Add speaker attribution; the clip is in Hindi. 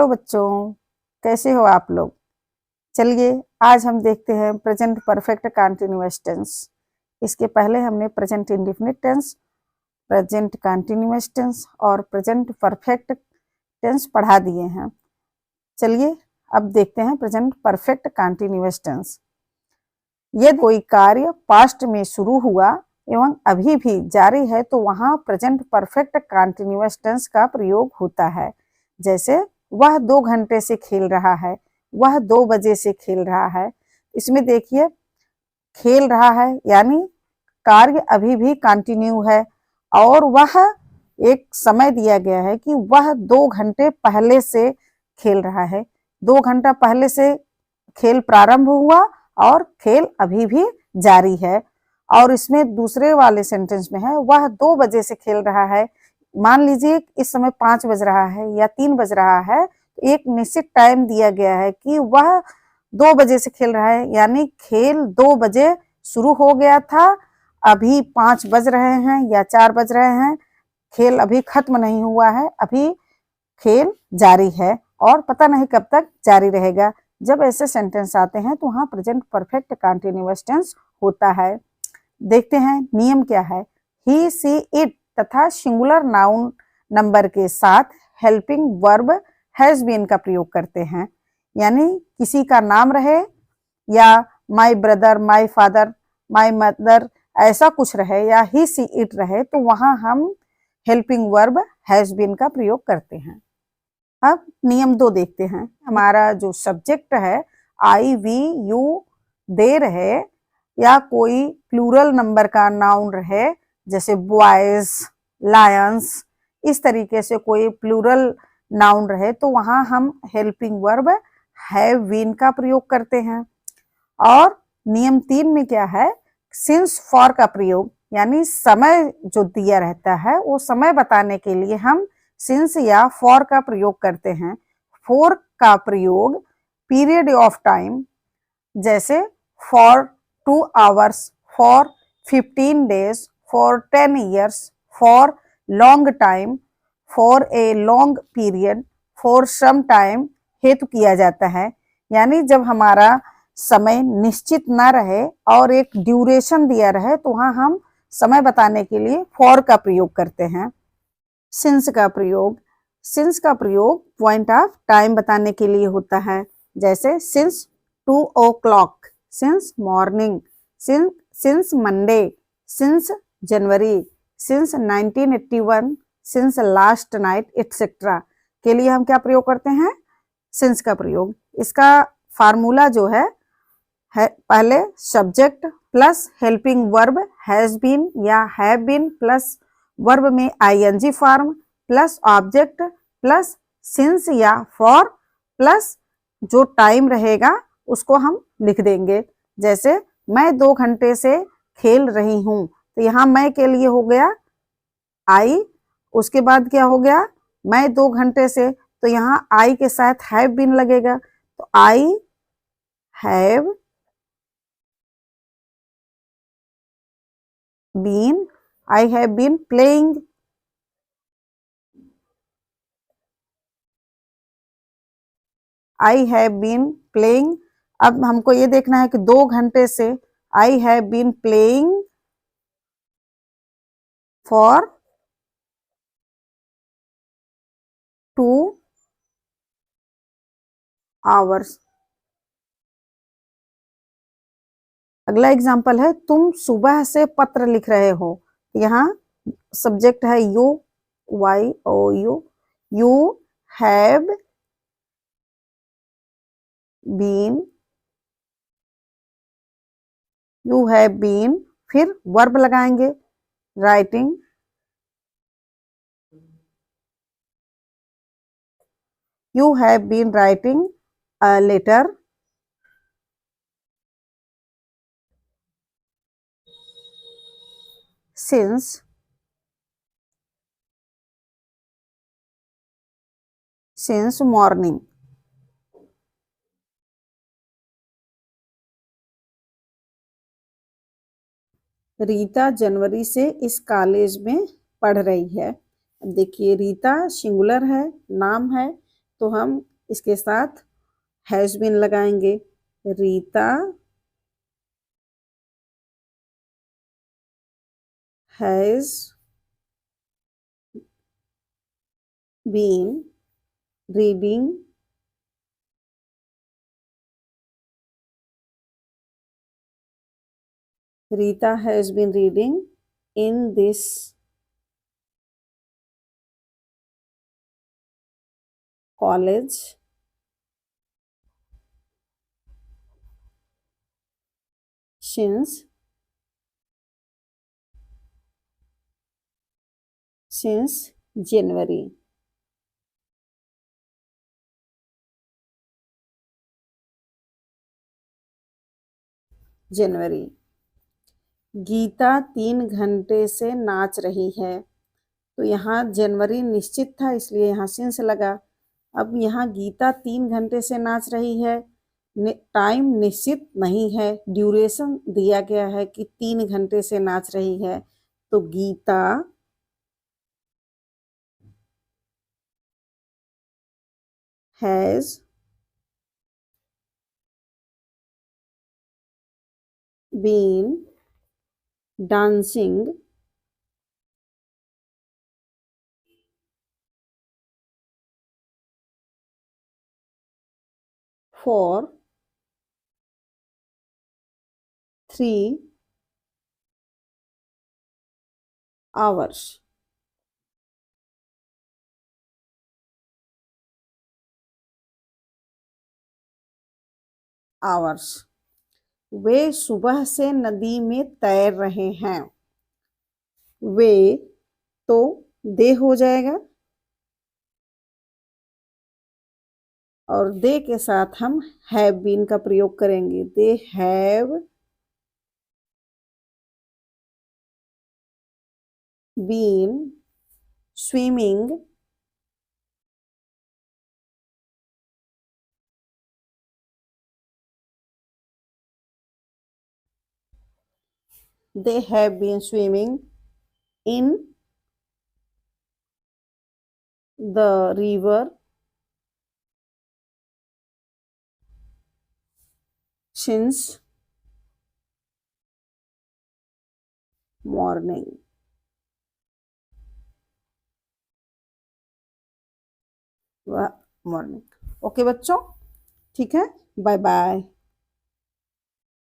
Speaker 1: हेलो बच्चों, कैसे हो आप लोग। चलिए आज हम देखते हैं प्रेजेंट परफेक्ट कंटीन्यूअस टेंस। इसके पहले हमने present indefinite tense, present continuous tense और प्रेजेंट परफेक्ट टेंस पढ़ा दिए हैं। चलिए अब देखते हैं प्रेजेंट परफेक्ट कंटीन्यूअस टेंस। यदि कोई कार्य पास्ट में शुरू हुआ एवं अभी भी जारी है तो वहां प्रेजेंट परफेक्ट कंटीन्यूअस टेंस का प्रयोग होता है। जैसे वह 2 घंटे से खेल रहा है, वह 2 बजे से खेल रहा है। इसमें देखिए खेल रहा है यानी कार्य अभी भी कंटिन्यू है और वह एक समय दिया गया है कि वह 2 घंटे पहले से खेल रहा है। 2 घंटा पहले से खेल प्रारंभ हुआ और खेल अभी भी जारी है। और इसमें दूसरे वाले सेंटेंस में है वह 2 बजे से खेल रहा है। मान लीजिए इस समय 5 बज रहा है या 3 बज रहा है, एक निश्चित टाइम दिया गया है कि वह 2 बजे से खेल रहा है, यानी खेल 2 बजे शुरू हो गया था, अभी 5 बज रहे हैं या 4 बज रहे हैं, खेल अभी खत्म नहीं हुआ है, अभी खेल जारी है और पता नहीं कब तक जारी रहेगा। जब ऐसे सेंटेंस आते हैं तो वहां प्रेजेंट परफेक्ट कंटीन्यूअस टेंस होता है। देखते हैं नियम क्या है। ही, सी, इट तथा सिंगुलर नाउन नंबर के साथ हेल्पिंग वर्ब हैज बीन का प्रयोग करते हैं। यानी किसी का नाम रहे या my brother, my father, my mother ऐसा कुछ रहे या ही, सी, इट रहे तो वहां हम हेल्पिंग वर्ब हैज बीन का प्रयोग करते हैं। अब नियम 2 देखते हैं। हमारा जो सब्जेक्ट है आई, वी, यू, दे रहे या कोई प्लूरल नंबर का नाउन रहे, जैसे बॉयज, लायंस, इस तरीके से कोई प्लूरल नाउन रहे तो वहां हम हेल्पिंग वर्ब हैव बीन का प्रयोग करते हैं। और नियम 3 में क्या है, सिंस फॉर का प्रयोग, यानी समय जो दिया रहता है वो समय बताने के लिए हम सिंस या फॉर का प्रयोग करते हैं। फॉर का प्रयोग पीरियड ऑफ टाइम, जैसे for 2 hours, for 15 days, for 10 years, for long time, for a long period, for some time हेतु किया जाता है। यानी जब हमारा समय निश्चित ना रहे और एक ड्यूरेशन दिया रहे तो वहां हम समय बताने के लिए फॉर का प्रयोग करते हैं। सिंस का प्रयोग पॉइंट ऑफ टाइम बताने के लिए होता है, जैसे since 2 o'clock, since morning, since Monday, since January, since 1981, since last night etcetera के लिए हम क्या प्रयोग करते हैं, सिंस का प्रयोग। इसका फार्मूला जो है पहले subject plus helping verb has been या हैव बीन प्लस वर्ब में ING form plus object plus since या फॉर प्लस जो टाइम रहेगा उसको हम लिख देंगे। जैसे मैं 2 घंटे से खेल रही हूं तो यहाँ मैं के लिए हो गया आई, उसके बाद क्या हो गया मैं 2 घंटे से, तो यहाँ आई के साथ हैव बीन लगेगा, तो I have been, I have been playing, I have been playing. अब हमको ये देखना है कि 2 घंटे से I have been playing for 2 hours. अगला एग्जाम्पल है तुम सुबह से पत्र लिख रहे हो, यहाँ सब्जेक्ट है you, Y O U, you have been, you have been, फिर वर्ब लगाएंगे writing, you have been writing a letter since morning। Rita जनवरी से इस कॉलेज में पढ़ रही है। देखिए रीता सिंगुलर है, नाम है, तो हम इसके साथ हैज बीन लगाएंगे। Rita has been reading Rita has been reading in this college since January. जनवरी। गीता 3 घंटे से नाच रही है। तो यहाँ जनवरी निश्चित था इसलिए यहाँ सिंस लगा। अब यहाँ गीता 3 घंटे से नाच रही है, टाइम निश्चित नहीं है, ड्यूरेशन दिया गया है कि 3 घंटे से नाच रही है। तो Gita has been dancing for 3 hours. वे सुबह से नदी में तैर रहे हैं। वे तो दे हो जाएगा और दे के साथ हम हैव बीन का प्रयोग करेंगे। They have been swimming they have been swimming in the river since morning. Morning. Okay बच्चों, ठीक है, बाय बाय।